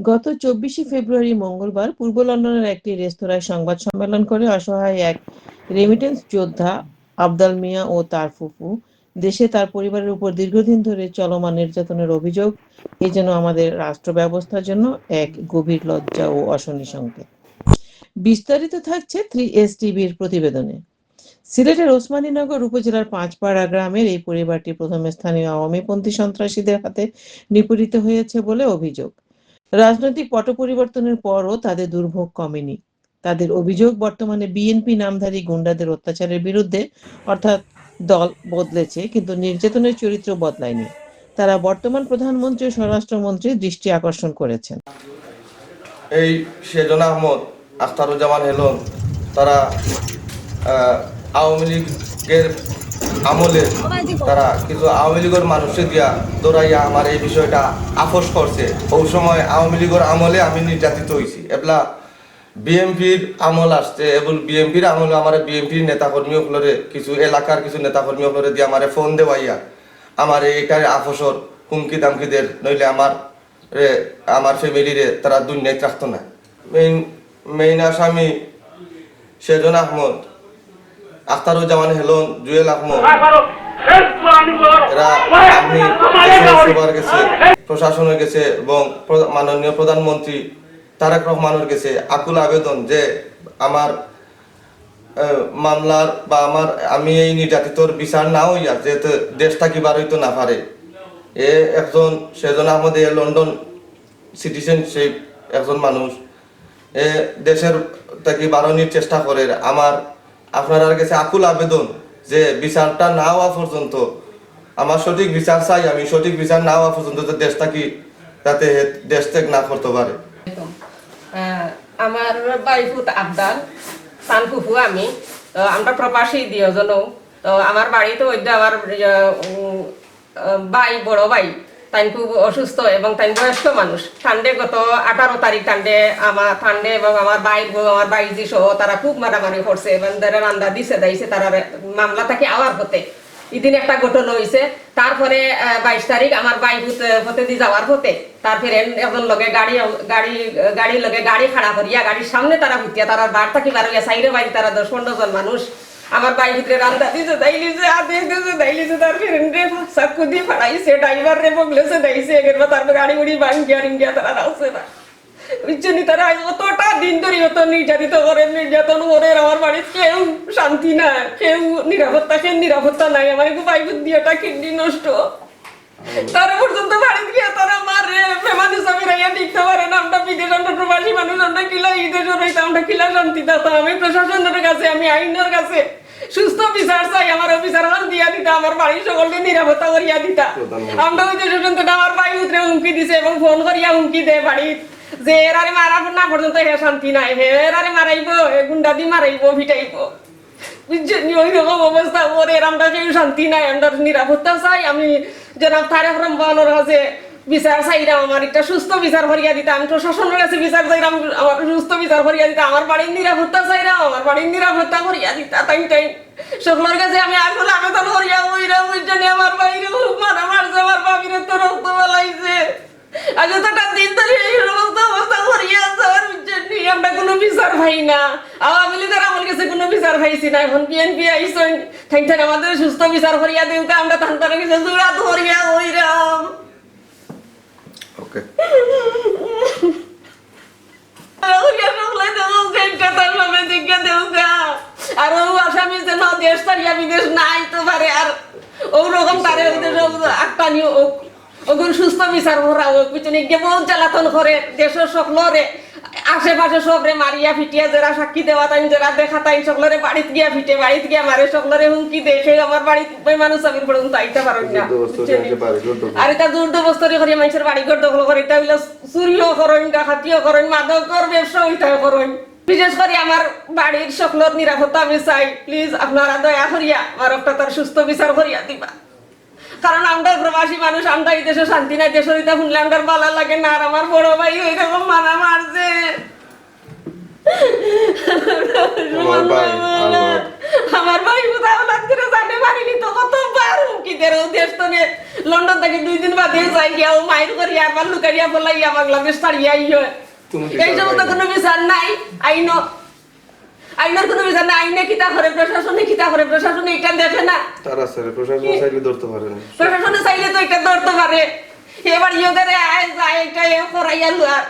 গত ২৪শে ফেব্রুয়ারি মঙ্গলবার পূর্ব লন্ডনের একটি রেস্তোরাঁয় সংবাদ সম্মেলন করে অসহায় এক রেমিটেন্স যোদ্ধা আবদাল মিয়া ও তার ফুফু দেশে তার পরিবারের উপর দীর্ঘদিন ধরে চলমান নির্যাতনের অভিযোগ এ যেন আমাদের রাষ্ট্র ব্যবস্থার জন্য এক গভীর লজ্জা ও অশনি সংকেত। বিস্তারিত থাকছে 3S টিভির প্রতিবেদনে। সিলেটের ওসমানীনগর উপজেলার পাঁচপাড়া গ্রামের এই পরিবারটি প্রথমে স্থানীয় আওয়ামীপন্থী সন্ত্রাসীদের হাতে নিপীড়িত হয়েছে বলে অভিযোগ। রাজনৈতিক পট পরিবর্তনের পরও তাদের দুর্ভোগ কমেনি। তাদের অভিযোগ, বর্তমানে বিএনপি নামধারী গুন্ডাদের অত্যাচারের বিরুদ্ধে অর্থাৎ দল বদলেছে, কিন্তু নির্যাতনের চরিত্র বদলায়নি। তারা বর্তমান প্রধানমন্ত্রী ও স্বরাষ্ট্রমন্ত্রীর দৃষ্টি আকর্ষণ করেছেন। এই সেজন আহমদ, আখতারুজ্জামান হেলন, তারা আওয়ামী লীগের আমলে তারা কিছু আওয়ামী লীগের মানুষে দিয়া দৌড়াইয়া আমার এই বিষয়টা আপোষ করছে। ওই সময় আওয়ামী লীগের আমলে আমি নির্যাতিত হয়েছি। এবলা বিএমপির আমল আসছে এবং বিএমপির আমলে আমার বিএমপির নেতাকর্মীগুলোরে কিছু এলাকার কিছু নেতাকর্মীগুলোরে দিয়ে আমার ফোন দেওয়াইয়া আমার এইটার আপোষর হুমকি দামকিদের, নইলে আমার ফ্যামিলিরে তারা দুনিয়ায় রাখতো না। মেইন আসামি সেজন আহমদ, আখতারুজ্জামান হেলন, জুয়েল আহমদ, এরা আপনি সবার গেছে, প্রশাসনের গেছে এবং মাননীয় প্রধানমন্ত্রী তারেক রহমানের গেছে আকুল আবেদন যে আমার মামলার বা আমি এই নির্যাতিতর বিচার না হইয়া যেহেতু দেশ থাকি বার হইতো না পারে। একজন সেজন আহমদ লন্ডন সিটিজেনশিপ একজন মানুষ, দেশের থাকি বাড়ানোর চেষ্টা করে। আপনার কাছে আকুল আবেদন যে বিচারটা না হওয়া পর্যন্ত, আমার সঠিক বিচার চাই, আমি সঠিক বিচার না হওয়া পর্যন্ত দেশ থাকি যাতে দেশ ত্যাগ না করতে পারে। আমার বাইফুত আবদাল সান ফুফু, আমি তো আমরা প্রবাসী দিওজন। তো আমার বাড়িতে ওই আমার বড় ভাই তাই খুব অসুস্থ এবং তাই বয়স্ক মানুষ। ঠান্ডে গত 18 তারিখ ঠান্ডে এবং আমার বাইজি সহ তারা খুব মারামারি করছে এবং তারা রান্দা দিছে দাইছে তারা মামলা থেকে আওয়ার হতে এদিন একটা ঘটনা হয়েছে। তারপরে 22 তারিখ আমার বাইক হতে দিয়ে যাওয়ার হতে তারপরে একজন লগে গাড়ির লগে গাড়ি খাড়া করিয়া গাড়ির সামনে তারা হুতিয়া তারা বার থাকি বার হইয়া সাইডে বাইরে তারা 10-15 জন মানুষ আমার বাইক ভিতরে রান্দা দিছে দাইলিছে আদে দিছে দাইলিছে, তার ফ্রেন্ডে চাকু দিয়ে ফাড়াইছে, ড্রাইভার রে বগলেছে দাইছে, এরপর তারপর গাড়ি উড়ি ভাঙ্গিয়া তারা রাখছে না। বুঝছেনি, তারা অতটা দিন ধরে অত নির্যাতন করে আমার বাড়িতে কেউ শান্তি না, কেউ নিরাপত্তা নাই। আমার একটু বাইক দিয়েটা কিডনি নষ্ট, তারা পর্যন্ত বাড়িতে গিয়ে তারা মারে ফেমানি সবই রাইয়া টিকতে পারে না। আমরা বিদেশ, আমরা প্রবাসী মানুষ, আমরা কিলা ঈদের রইতাম, আমরা কিলা শান্তি থাকতাম। আমি প্রশাসনের কাছে, আমি আইনের কাছে সুস্থ বিচার চাই, আমার বিচার দিয়া দিতা, আমার বাড়ির সকলকে নিরাপত্তা করিয়া দিতা। আমরা ওই দেশ আমার বাড়ি উতরে হুমকি দিছে এবং ফোন করিয়া হুমকি দেয় বাড়ির যে এরারে মারা না পর্যন্ত হে শান্তি নাই, হে এরারে মারাইবো, গুন্ডা দি মারাইবো, ভিটাইবো। বুঝছেন, ওই রকম অবস্থা করে আমরা কেউ শান্তি নাই, আমরা নিরাপত্তা চাই। আমি জনাব তারেক রহমানের কাছে বিচার চাইলাম, আমার একটা সুস্থ বিচার করিয়া দিতা। আমি প্রশাসনের কাছে বিচার চাইলাম, আমার সুস্থ বিচার করিয়া দিতা। আমার বাড়ির নিরাপত্তা চাইলাম, আমার বাড়ির নিরাপত্তা করিয়া দিতা। তাই সকলের কাছে আমি আসলে আবেদন করিয়া ওইরা বুঝছেন আমার বাইরে মারা মারছে, আমার বাবিরে তো রক্ত বলাইছে। আজ এতটা দিন ধরে এই অবস্থা করিয়া আছে, আমরা কোনো বিচার পাই না। আওয়ামী লীগের আমার কাছে কোনো বিচার পাইছি না। এখন বিএনপি আইসন থাইন আমাদের সুস্থ বিচার করিয়া দেউ, আমরা তান্তার কাছে জোড়া ধরিয়া ওইরাম। ওকে, আর ও আসামি যেন দেশ ছাড়িয়া বিদেশ নাই তো পারে, আর ওরকম তারে আটটানি ওগুন সুস্থ বিচার করা হোক। পিছনে গিয়ে বহু জ্বালাতন করে দেশের সকলরে আশেপাশে সবরে মারিয়া ফিটিয়া, যারা সাক্ষী দেওয়া তাই যারা দেখা তাই সকলরে বাড়িতে গিয়া ফিটে, বাড়িতে গিয়া মারে, সকলরে হুমকি দেখে আমার বাড়িতে মানুষ আমি পর্যন্ত আইতে পারেন না। আর এটা জোরদবস্তরি করে মানুষের বাড়ি ঘর দখল করে, এটা হইলো চুরিও করেন, ডাকাতিও করেন, মাদকর ব্যবসা ওইটাও করেন। বিশেষ করে আমার বাড়ির সকলের নিরাপত্তা আমি চাই। প্লিজ আপনারা দয়া করিয়া আমার একটা তার সুস্থ বিচার করিয়া দিবা, কারণ আমরা প্রবাসী মানুষ, আমরা এই দেশে শান্তি নাই। দেশের এটা শুনলে আমার ভালো লাগে না। আর আমার বড় ভাই ওইরকম মারা মারছে, আমার ভাই কোথাও লাগছে জানে পারিনি তো কতবার হুমকি দেয় ও দেশ তো লন্ডন থেকে 2 দিন বাদে যাই গিয়া ও মায়ের করি আবার লুকাইয়া বলাইয়া বাংলাদেশ ছাড়িয়া ইয়ে এই সমস্ত কোনো বিচার নাই আইনের কোনো বিচার নাই আইনে কিতা করে প্রশাসনে এটা দেখে না তারা স্যার প্রশাসন চাইলে ধরতে পারে না প্রশাসনে চাইলে তো এটা ধরতে পারে এবার ইয়ে করে আয় যায় এটা এ করাইয়া লুয়ার